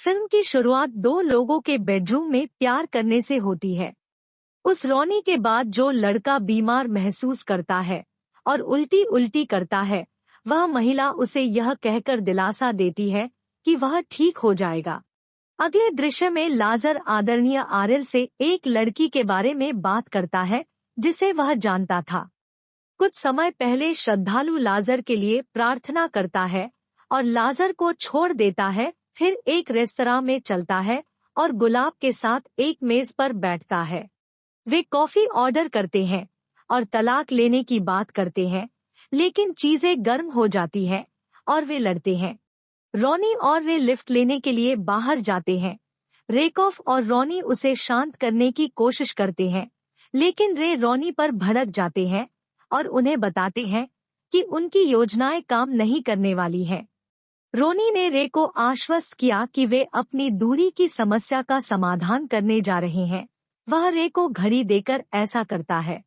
Film की शुरुआत दो लोगों के बेडरूम में प्यार करने से होती है। उस रोनी के बाद जो लड़का बीमार महसूस करता है और उल्टी उल्टी करता है, वह महिला उसे यह कहकर दिलासा देती है कि वह ठीक हो जाएगा। अगले दृश्य में लाजर आदरणीय आरएल से एक लड़की के बारे में बात करता है जिसे वह जानता था। कुछ समय पहले श्रद्धालु लाजर के लिए प्रार्थना करता है और लाजर को छोड़ देता है। फिर एक रेस्तरां में चलता है और गुलाब के साथ एक मेज पर बैठता है। वे कॉफी ऑर्डर करते हैं और तलाक लेने की बात करते हैं, लेकिन चीजें गर्म हो जाती हैं और वे लड़ते हैं। रोनी और रे लिफ्ट लेने के लिए बाहर जाते हैं। रेकॉफ और रोनी उसे शांत करने की कोशिश करते हैं, लेकिन रे रोनी पर भड़क जाते हैं और उन्हें बताते हैं कि उनकी योजनाएं काम नहीं करने वाली हैं। रोनी ने रे को आश्वस्त किया कि वे अपनी दूरी की समस्या का समाधान करने जा रहे हैं। वह रे को घड़ी देकर ऐसा करता है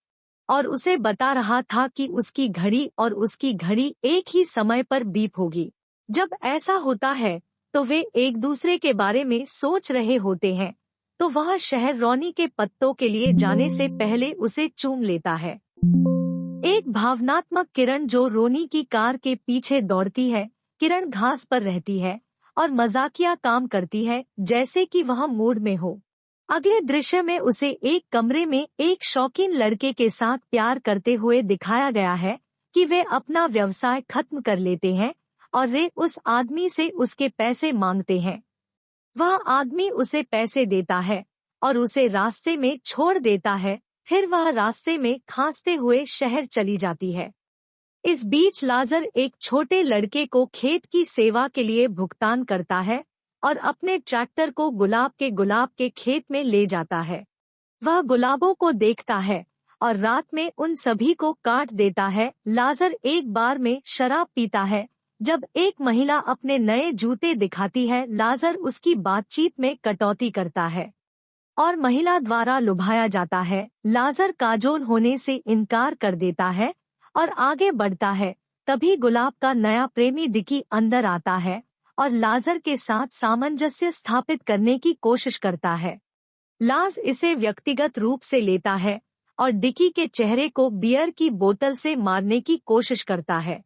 और उसे बता रहा था कि उसकी घड़ी और उसकी घड़ी एक ही समय पर बीप होगी। जब ऐसा होता है तो वे एक दूसरे के बारे में सोच रहे होते हैं, तो वह शहर रोनी के पत्तों के लिए जाने से पहले उसे चूम लेता है। एक भावनात्मक किरण जो रोनी की कार के पीछे दौड़ती है। किरण घास पर रहती है और मजाकिया काम करती है जैसे कि वह मूड में हो। अगले दृश्य में उसे एक कमरे में एक शौकीन लड़के के साथ प्यार करते हुए दिखाया गया है कि वे अपना व्यवसाय खत्म कर लेते हैं और रे उस आदमी से उसके पैसे मांगते हैं। वह आदमी उसे पैसे देता है और उसे रास्ते में छोड़ देता है। फिर वह रास्ते में खांसते हुए शहर चली जाती है। इस बीच लाजर एक छोटे लड़के को खेत की सेवा के लिए भुगतान करता है और अपने ट्रैक्टर को गुलाब के खेत में ले जाता है। वह गुलाबों को देखता है और रात में उन सभी को काट देता है। लाजर एक बार में शराब पीता है। जब एक महिला अपने नए जूते दिखाती है, लाजर उसकी बातचीत में कटौती करता है और महिला द्वारा लुभाया जाता है। लाजर काजोल होने से इनकार कर देता है और आगे बढ़ता है। तभी गुलाब का नया प्रेमी डिकी अंदर आता है और लाजर के साथ सामंजस्य स्थापित करने की कोशिश करता है। लाज इसे व्यक्तिगत रूप से लेता है और डिकी के चेहरे को बियर की बोतल से मारने की कोशिश करता है।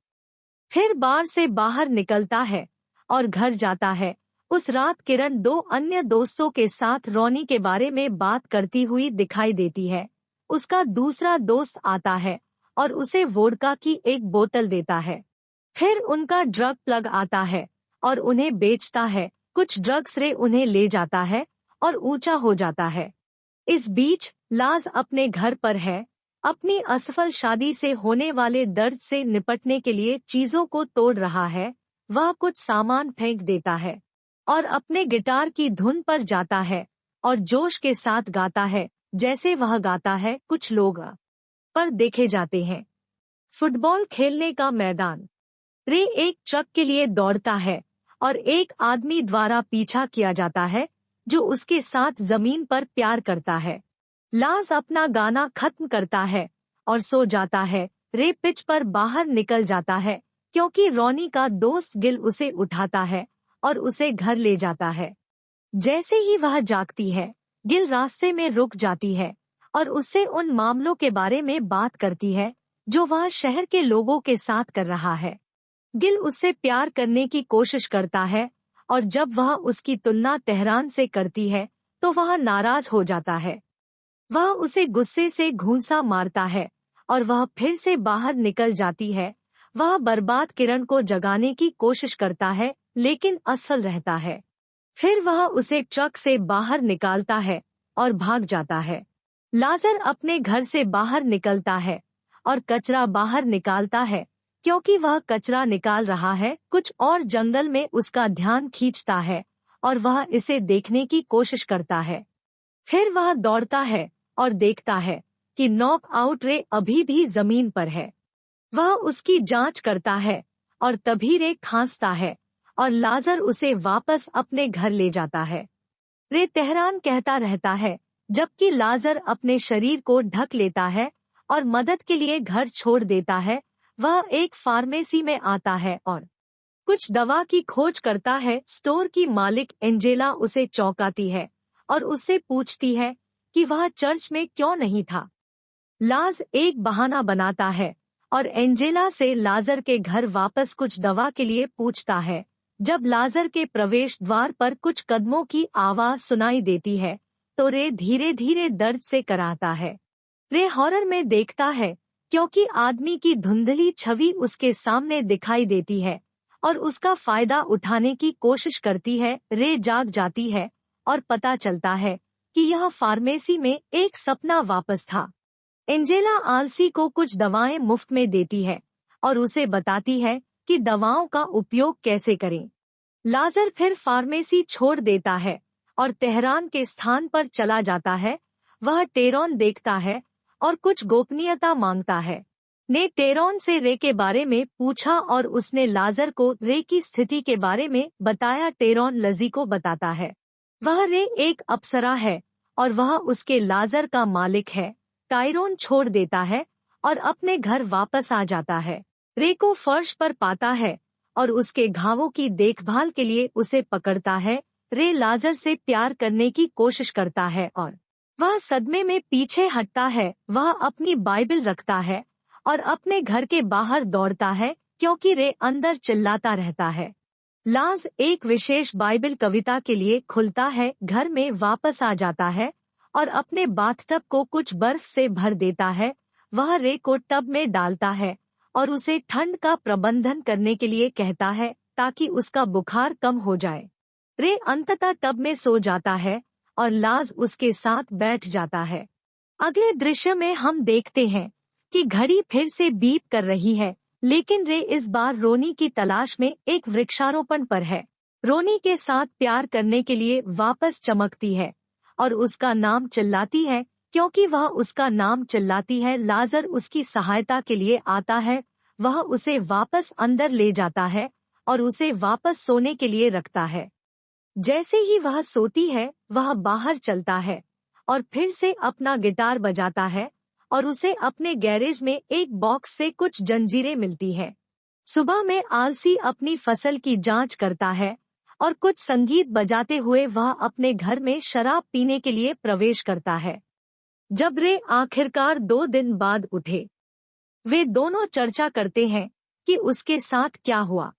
फिर बार से बाहर निकलता है और घर जाता है। उस रात किरण दो अन्य दोस्तों के साथ रोनी के बारे में बात करती हुई दिखाई देती है। उसका दूसरा दोस्त आता है और उसे वोडका की एक बोतल देता है। फिर उनका ड्रग प्लग आता है और उन्हें बेचता है। कुछ ड्रग्स रे उन्हें ले जाता है और ऊंचा हो जाता है। इस बीच लाज अपने घर पर है। अपनी असफल शादी से होने वाले दर्द से निपटने के लिए चीजों को तोड़ रहा है। वह कुछ सामान फेंक देता है और अपने गिटार की धुन पर जाता है और जोश के साथ गाता है जैसे वह गाता है। कुछ लोग पर देखे जाते हैं। फुटबॉल खेलने का मैदान। रे एक ट्रक के लिए दौड़ता है और एक आदमी द्वारा पीछा किया जाता है जो उसके साथ जमीन पर प्यार करता है। लाज अपना गाना खत्म करता है और सो जाता है। रे पिच पर बाहर निकल जाता है क्योंकि रोनी का दोस्त गिल उसे उठाता है और उसे घर ले जाता है। जैसे ही वह जागती है, गिल रास्ते में रुक जाती है और उससे उन मामलों के बारे में बात करती है जो वह शहर के लोगों के साथ कर रहा है। गिल उससे प्यार करने की कोशिश करता है और जब वह उसकी तुलना तेहरान से करती है तो वह नाराज हो जाता है। वह उसे गुस्से से घूंसा मारता है और वह फिर से बाहर निकल जाती है। वह बर्बाद किरण को जगाने की कोशिश करता है लेकिन असफल रहता है। फिर वह उसे ट्रक से बाहर निकालता है और भाग जाता है। लाजर अपने घर से बाहर निकलता है और कचरा बाहर निकालता है क्योंकि वह कचरा निकाल रहा है। कुछ और जंगल में उसका ध्यान खींचता है और वह इसे देखने की कोशिश करता है। फिर वह दौड़ता है और देखता है कि नॉक आउट रे अभी भी जमीन पर है। वह उसकी जांच करता है और तभी रे खांसता है और लाजर उसे वापस अपने घर ले जाता है। रे तेहरान कहता रहता है जबकि लाजर अपने शरीर को ढक लेता है और मदद के लिए घर छोड़ देता है। वह एक फार्मेसी में आता है और कुछ दवा की खोज करता है। स्टोर की मालिक एंजेला उसे चौंकाती है और उससे पूछती है कि वह चर्च में क्यों नहीं था। लाज एक बहाना बनाता है और एंजेला से लाजर के घर वापस कुछ दवा के लिए पूछता है। जब लाजर के प्रवेश द्वार पर कुछ कदमों की आवाज सुनाई देती है तो रे धीरे धीरे दर्द से कराहता है। रे हॉरर में देखता है क्योंकि आदमी की धुंधली छवि उसके सामने दिखाई देती है और उसका फायदा उठाने की कोशिश करती है। रे जाग जाती है और पता चलता है कि यह फार्मेसी में एक सपना वापस था। एंजेला आलसी को कुछ दवाएं मुफ्त में देती है और उसे बताती है कि दवाओं का उपयोग कैसे करें। लाजर फिर फार्मेसी छोड़ देता है और तेहरान के स्थान पर चला जाता है। वह टेरॉन देखता है और कुछ गोपनीयता मांगता है। ने टेरॉन से रे के बारे में पूछा और उसने लाजर को रे की स्थिति के बारे में बताया। टेरॉन लजी को बताता है वह रे एक अप्सरा है और वह उसके लाजर का मालिक है। टायरोन छोड़ देता है और अपने घर वापस आ जाता है। रे को फर्श पर पाता है और उसके घावों की देखभाल के लिए उसे पकड़ता है। रे लाजर से प्यार करने की कोशिश करता है और वह सदमे में पीछे हटता है। वह अपनी बाइबल रखता है और अपने घर के बाहर दौड़ता है क्योंकि रे अंदर चिल्लाता रहता है। लाज एक विशेष बाइबल कविता के लिए खुलता है, घर में वापस आ जाता है और अपने बाथटब को कुछ बर्फ से भर देता है। वह रे को टब में डालता है और उसे ठंड का प्रबंधन करने के लिए कहता है ताकि उसका बुखार कम हो जाए। रे अंततः टब में सो जाता है और लाज उसके साथ बैठ जाता है। अगले दृश्य में हम देखते हैं कि घड़ी फिर से बीप कर रही है, लेकिन रे इस बार रोनी की तलाश में एक वृक्षारोपण पर है। रोनी के साथ प्यार करने के लिए वापस चमकती है और उसका नाम चिल्लाती है क्योंकि वह उसका नाम चिल्लाती है। लाजर उसकी सहायता के लिए आता है। वह उसे वापस अंदर ले जाता है और उसे वापस सोने के लिए रखता है। जैसे ही वह सोती है वह बाहर चलता है और फिर से अपना गिटार बजाता है और उसे अपने गैरेज में एक बॉक्स से कुछ जंजीरें मिलती है। सुबह में आलसी अपनी फसल की जांच करता है और कुछ संगीत बजाते हुए वह अपने घर में शराब पीने के लिए प्रवेश करता है। जब रे आखिरकार 2 दिन बाद उठे, वे दोनों चर्चा करते हैं कि उसके साथ क्या हुआ।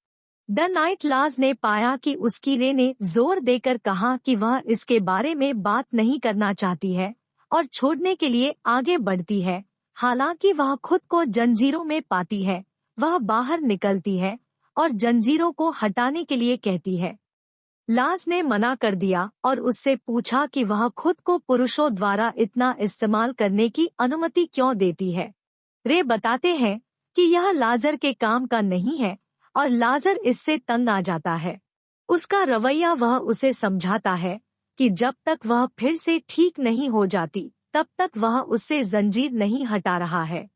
द नाइट लाज ने पाया कि उसकी रे ने जोर देकर कहा कि वह इसके बारे में बात नहीं करना चाहती है और छोड़ने के लिए आगे बढ़ती है। हालांकि वह खुद को जंजीरों में पाती है। वह बाहर निकलती है और जंजीरों को हटाने के लिए कहती है। लाज ने मना कर दिया और उससे पूछा कि वह खुद को पुरुषों द्वारा इतना इस्तेमाल करने की अनुमति क्यों देती है। रे बताते हैं कि यह लाजर के काम का नहीं है और लाजर इससे तंग आ जाता है। उसका रवैया, वह उसे समझाता है कि जब तक वह फिर से ठीक नहीं हो जाती तब तक वह उससे जंजीर नहीं हटा रहा है।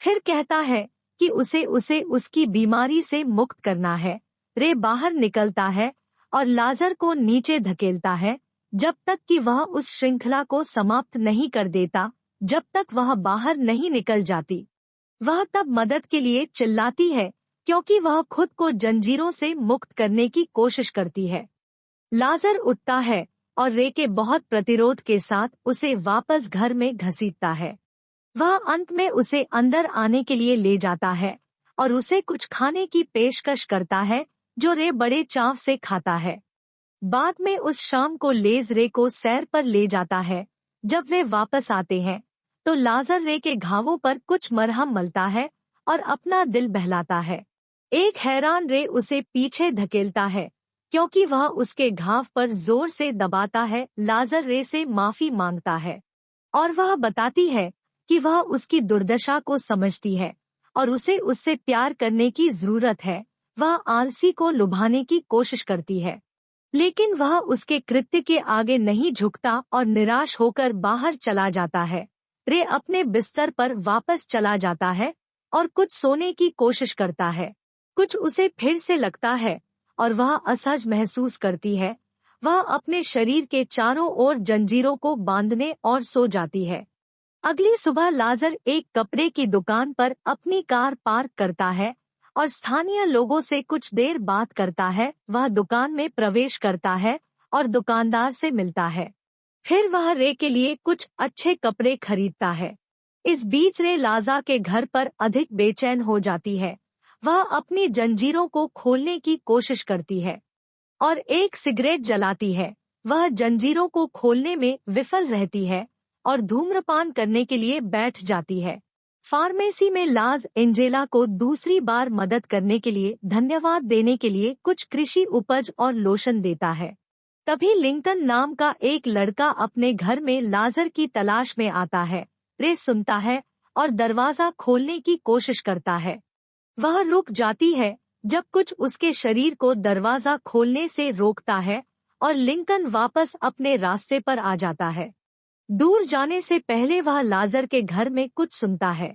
फिर कहता है कि उसे उसकी बीमारी से मुक्त करना है। रे बाहर निकलता है और लाजर को नीचे धकेलता है जब तक कि वह उस श्रृंखला को समाप्त नहीं कर देता। जब तक वह बाहर नहीं निकल जाती, वह तब मदद के लिए चिल्लाती है क्योंकि वह खुद को जंजीरों से मुक्त करने की कोशिश करती है। लाजर उठता है और रे के बहुत प्रतिरोध के साथ उसे वापस घर में घसीटता है। वह अंत में उसे अंदर आने के लिए ले जाता है और उसे कुछ खाने की पेशकश करता है जो रे बड़े चाव से खाता है। बाद में उस शाम को लेज रे को सैर पर ले जाता है। जब वे वापस आते हैं तो लाजर रे के घावों पर कुछ मरहम मलता है और अपना दिल बहलाता है। एक हैरान रे उसे पीछे धकेलता है क्योंकि वह उसके घाव पर जोर से दबाता है। लाजर रे से माफी मांगता है और वह बताती है कि वह उसकी दुर्दशा को समझती है और उसे उससे प्यार करने की जरूरत है। वह आलसी को लुभाने की कोशिश करती है, लेकिन वह उसके कृत्य के आगे नहीं झुकता और निराश होकर बाहर चला जाता है। रे अपने बिस्तर पर वापस चला जाता है और कुछ सोने की कोशिश करता है। कुछ उसे फिर से लगता है और वह असहज महसूस करती है। वह अपने शरीर के चारों ओर जंजीरों को बांधने और सो जाती है। अगली सुबह लाजर एक कपड़े की दुकान पर अपनी कार पार्क करता है और स्थानीय लोगों से कुछ देर बात करता है। वह दुकान में प्रवेश करता है और दुकानदार से मिलता है। फिर वह रे के लिए कुछ अच्छे कपड़े खरीदता है। इस बीच रे लाजा के घर पर अधिक बेचैन हो जाती है। वह अपनी जंजीरों को खोलने की कोशिश करती है और एक सिगरेट जलाती है। वह जंजीरों को खोलने में विफल रहती है और धूम्रपान करने के लिए बैठ जाती है। फार्मेसी में लाज एंजेला को दूसरी बार मदद करने के लिए धन्यवाद देने के लिए कुछ कृषि उपज और लोशन देता है। तभी लिंकन नाम का एक लड़का अपने घर में लाजर की तलाश में आता है। रे सुनता है और दरवाजा खोलने की कोशिश करता है। वह रुक जाती है जब कुछ उसके शरीर को दरवाजा खोलने से रोकता है और लिंकन वापस अपने रास्ते पर आ जाता है। दूर जाने से पहले वह लाजर के घर में कुछ सुनता है।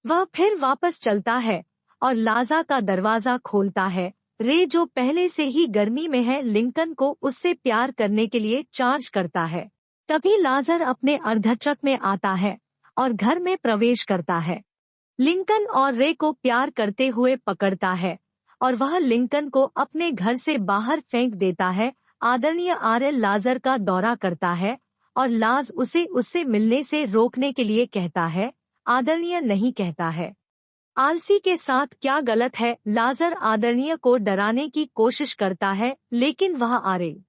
वह फिर वापस चलता है और लाजा का दरवाजा खोलता है। रे जो पहले से ही गर्मी में है, लिंकन को उससे प्यार करने के लिए चार्ज करता है। तभी लाजर अपने अर्धट्रक में आता है और घर में प्रवेश करता है। लिंकन और रे को प्यार करते हुए पकड़ता है और वह लिंकन को अपने घर से बाहर फेंक देता है। आदरणीय आरएल लाजर का दौरा करता है और लाज उसे उससे मिलने से रोकने के लिए कहता है। आदरणीय नहीं कहता है। आलसी के साथ क्या गलत है? लाजर आदरणीय को डराने की कोशिश करता है, लेकिन वह आरएल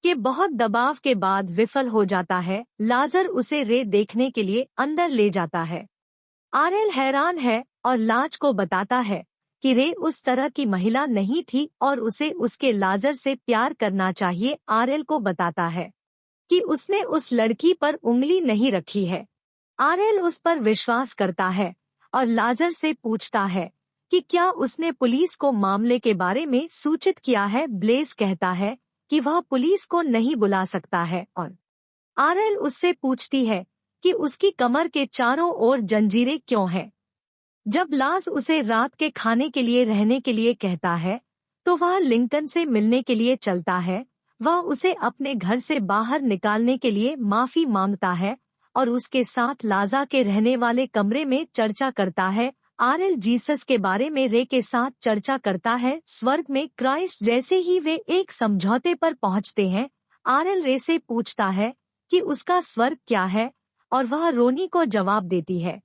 के बहुत दबाव के बाद विफल हो जाता है। लाजर उसे रे देखने के लिए अंदर ले जाता है। आरएल हैरान है और लाज को बताता है कि रे उस तरह की महिला नहीं थी और उसे उसके लाजर से प्यार करना चाहिए। आरएल को बताता है कि उसने उस लड़की पर उंगली नहीं रखी है। आरएल उस पर विश्वास करता है और लाजर से पूछता है कि क्या उसने पुलिस को मामले के बारे में सूचित किया है। ब्लेज कहता है कि वह पुलिस को नहीं बुला सकता है और आरएल उससे पूछती है कि उसकी कमर के चारों ओर जंजीरें क्यों हैं। जब लाज उसे रात के खाने के लिए रहने के लिए कहता है तो वह लिंकन से मिलने के लिए चलता है। वह उसे अपने घर से बाहर निकालने के लिए माफी मांगता है और उसके साथ लाजा के रहने वाले कमरे में चर्चा करता है। आरएल जीसस के बारे में रे के साथ चर्चा करता है। स्वर्ग में क्राइस्ट जैसे ही वे एक समझौते पर पहुंचते हैं। आरएल रे से पूछता है कि उसका स्वर्ग क्या है और वह रोनी को जवाब देती है।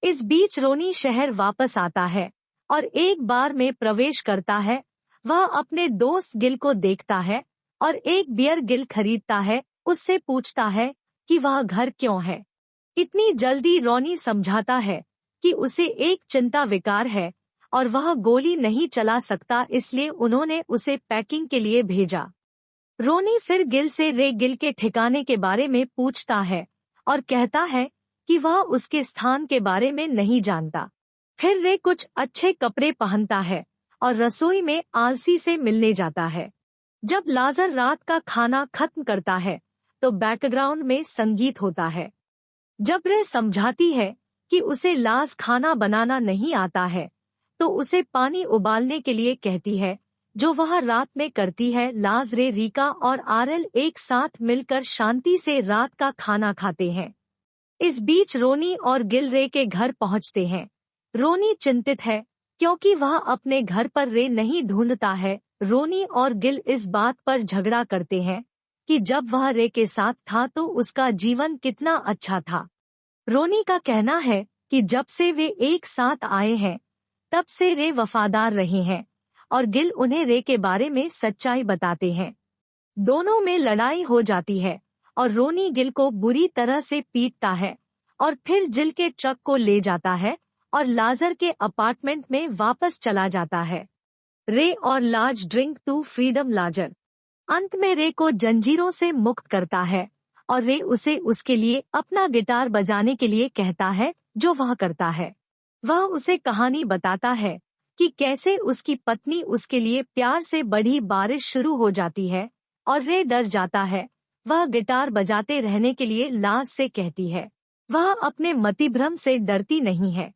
इस बीच रोनी शहर वापस आता है और एक बार में प्रवेश करता है। वह अपने दोस्त गिल को देखता है और एक बियर गिल खरीदता है। उससे पूछता है कि वह घर क्यों है। इतनी जल्दी रोनी समझाता है कि उसे एक चिंता विकार है और वह गोली नहीं चला सकता, इसलिए उन्होंने उसे पैकिंग के लिए भेजा। रोनी फिर गिल से रे गिल के ठिकाने के बारे में पूछता है और कहता है कि वह उसके स्थान के बारे में नहीं जानता। फिर रे कुछ अच्छे कपड़े पहनता है और रसोई में आलसी से मिलने जाता है। जब लाजर रात का खाना खत्म करता है तो बैकग्राउंड में संगीत होता है। जब रे समझाती है कि उसे लाज खाना बनाना नहीं आता है तो उसे पानी उबालने के लिए कहती है, जो वह रात में करती है। लाज, रे, रीका और आरएल एक साथ मिलकर शांति से रात का खाना खाते हैं। इस बीच रोनी और गिल रे के घर पहुंचते हैं। रोनी चिंतित है क्योंकि वह अपने घर पर रे नहीं ढूंढता है। रोनी और गिल इस बात पर झगड़ा करते हैं कि जब वह रे के साथ था तो उसका जीवन कितना अच्छा था। रोनी का कहना है कि जब से वे एक साथ आए हैं तब से रे वफादार रहे हैं और गिल उन्हें रे के बारे में सच्चाई बताते हैं। दोनों में लड़ाई हो जाती है और रोनी गिल को बुरी तरह से पीटता है और फिर जिल के ट्रक को ले जाता है और लाजर के अपार्टमेंट में वापस चला जाता है। रे और लाज ड्रिंक टू फ्रीडम। लाजर अंत में रे को जंजीरों से मुक्त करता है और रे उसे उसके लिए अपना गिटार बजाने के लिए कहता है, जो वह करता है। वह उसे कहानी बताता है कि कैसे उसकी पत्नी उसके लिए प्यार से बड़ी बारिश शुरू हो जाती है और रे डर जाता है। वह गिटार बजाते रहने के लिए लाज से कहती है। वह अपने मतिभ्रम से डरती नहीं है।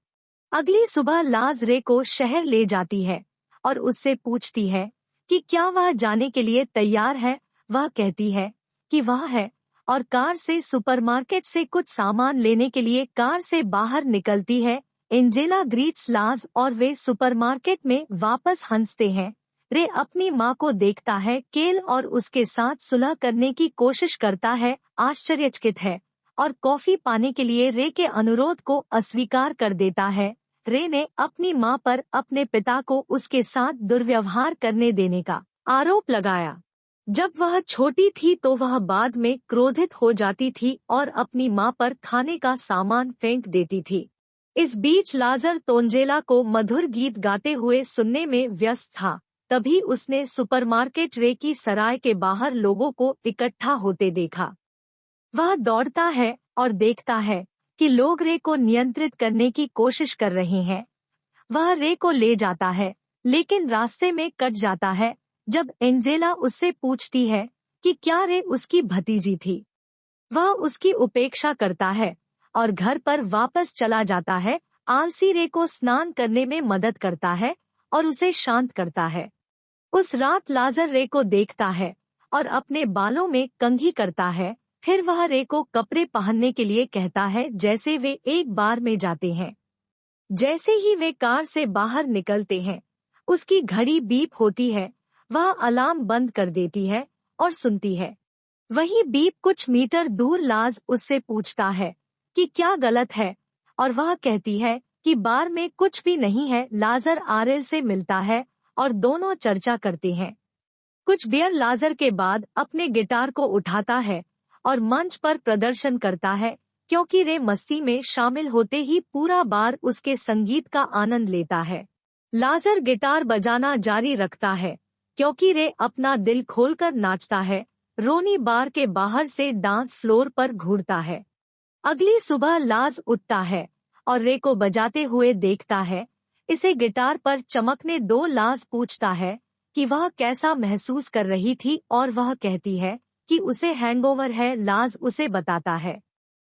अगली सुबह लाज रे को शहर ले जाती है और उससे पूछती है कि क्या वह जाने के लिए तैयार है। वह कहती है कि वह है और कार से सुपरमार्केट से कुछ सामान लेने के लिए कार से बाहर निकलती है। एंजेला ग्रीट्स लाज और वे सुपरमार्केट में वापस हंसते हैं। रे अपनी माँ को देखता है, केल और उसके साथ सुलह करने की कोशिश करता है, आश्चर्यचकित है और कॉफी पाने के लिए रे के अनुरोध को अस्वीकार कर देता है। रे ने अपनी माँ पर अपने पिता को उसके साथ दुर्व्यवहार करने देने का आरोप लगाया। जब वह छोटी थी तो वह बाद में क्रोधित हो जाती थी और अपनी माँ पर खाने का सामान फेंक देती थी। इस बीच लाजर तोंजेला को मधुर गीत गाते हुए सुनने में व्यस्त था। तभी उसने सुपरमार्केट रे की सराय के बाहर लोगों को इकट्ठा होते देखा। वह दौड़ता है और देखता है कि लोग रे को नियंत्रित करने की कोशिश कर रहे हैं। वह रे को ले जाता है, लेकिन रास्ते में कट जाता है जब एंजेला उससे पूछती है कि क्या रे उसकी भतीजी थी। वह उसकी उपेक्षा करता है और घर पर वापस चला जाता है। आलसी रे को स्नान करने में मदद करता है और उसे शांत करता है। उस रात लाजर रे को देखता है और अपने बालों में कंघी करता है। फिर वह रे को कपड़े पहनने के लिए कहता है जैसे वे एक बार में जाते हैं। जैसे ही वे कार से बाहर निकलते हैं, उसकी घड़ी बीप होती है। वह अलार्म बंद कर देती है और सुनती है। वही बीप कुछ मीटर दूर लाज उससे पूछता है कि क्या गलत है, और वह कहती है कि बार में कुछ भी नहीं है। लाजर आरेल से मिलता है और दोनों चर्चा करते हैं। कुछ बियर लाजर के बाद अपने गिटार को उठाता है और मंच पर प्रदर्शन करता है, क्योंकि रे मस्ती में शामिल होते ही पूरा बार उसके संगीत का आनंद लेता है। लाजर गिटार बजाना जारी रखता है क्योंकि रे अपना दिल खोलकर नाचता है। रोनी बार के बाहर से डांस फ्लोर पर घूरता है। अगली सुबह लाज उठता है और रे को बजाते हुए देखता है। इसे गिटार पर चमकने दो। लाज पूछता है कि वह कैसा महसूस कर रही थी और वह कहती है कि उसे हैंगओवर है। लाज उसे बताता है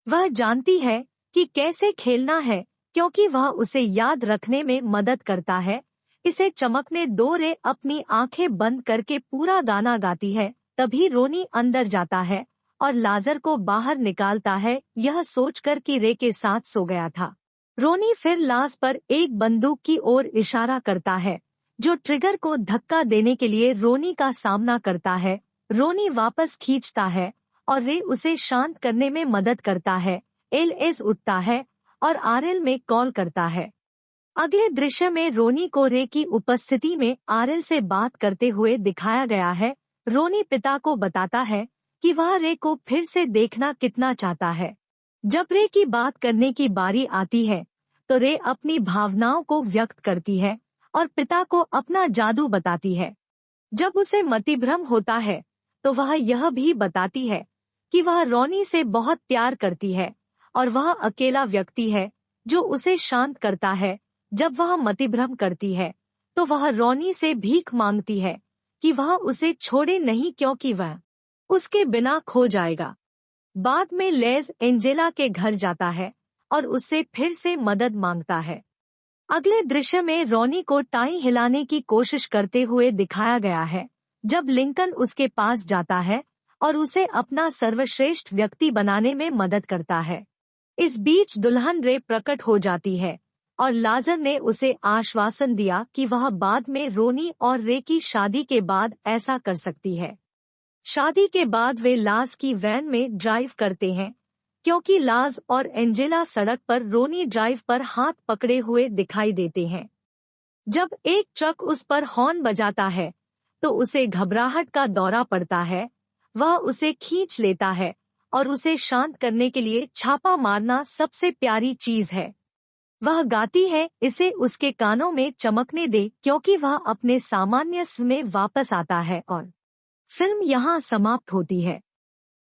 वह जानती है कि कैसे खेलना है, क्योंकि वह उसे याद रखने में मदद करता है। इसे चमकने दो। रे अपनी आंखें बंद करके पूरा गाना गाती है। तभी रोनी अंदर जाता है और लाजर को बाहर निकालता है, यह सोचकर कि रे के साथ सो गया था। रोनी फिर लाज पर एक बंदूक की ओर इशारा करता है, जो ट्रिगर को धक्का देने के लिए रोनी का सामना करता है। रोनी वापस खींचता है और रे उसे शांत करने में मदद करता है। एलएस उठता है और आरएल में कॉल करता है। अगले दृश्य में रोनी को रे की उपस्थिति में आरएल से बात करते हुए दिखाया गया है। रोनी पिता को बताता है कि वह रे को फिर से देखना कितना चाहता है। जब रे की बात करने की बारी आती है तो रे अपनी भावनाओं को व्यक्त करती है और पिता को अपना जादू बताती है। जब उसे मतिभ्रम होता है तो वह यह भी बताती है कि वह रोनी से बहुत प्यार करती है और वह अकेला व्यक्ति है जो उसे शांत करता है। जब वह मतिभ्रम करती है तो वह रोनी से भीख मांगती है कि वह उसे छोड़े नहीं, क्योंकि वह उसके बिना खो जाएगा। बाद में लेज एंजेला के घर जाता है और उससे फिर से मदद मांगता है। अगले दृश्य में रोनी को टाई हिलाने की कोशिश करते हुए दिखाया गया है, जब लिंकन उसके पास जाता है और उसे अपना सर्वश्रेष्ठ व्यक्ति बनाने में मदद करता है। इस बीच दुल्हन रे प्रकट हो जाती है और लाजर ने उसे आश्वासन दिया कि वह बाद में रोनी और रे की शादी के बाद ऐसा कर सकती है। शादी के बाद वे लाज की वैन में ड्राइव करते हैं, क्योंकि लाज और एंजेला सड़क पर रोनी ड्राइव पर हाथ पकड़े हुए दिखाई देते हैं। जब एक ट्रक उस पर हॉर्न बजाता है तो उसे घबराहट का दौरा पड़ता है। वह उसे खींच लेता है और उसे शांत करने के लिए छापा मारना सबसे प्यारी चीज है। वह गाती है, इसे उसके कानों में चमकने दे, क्योंकि वह अपने सामान्य स्व में वापस आता है और फिल्म यहाँ समाप्त होती है।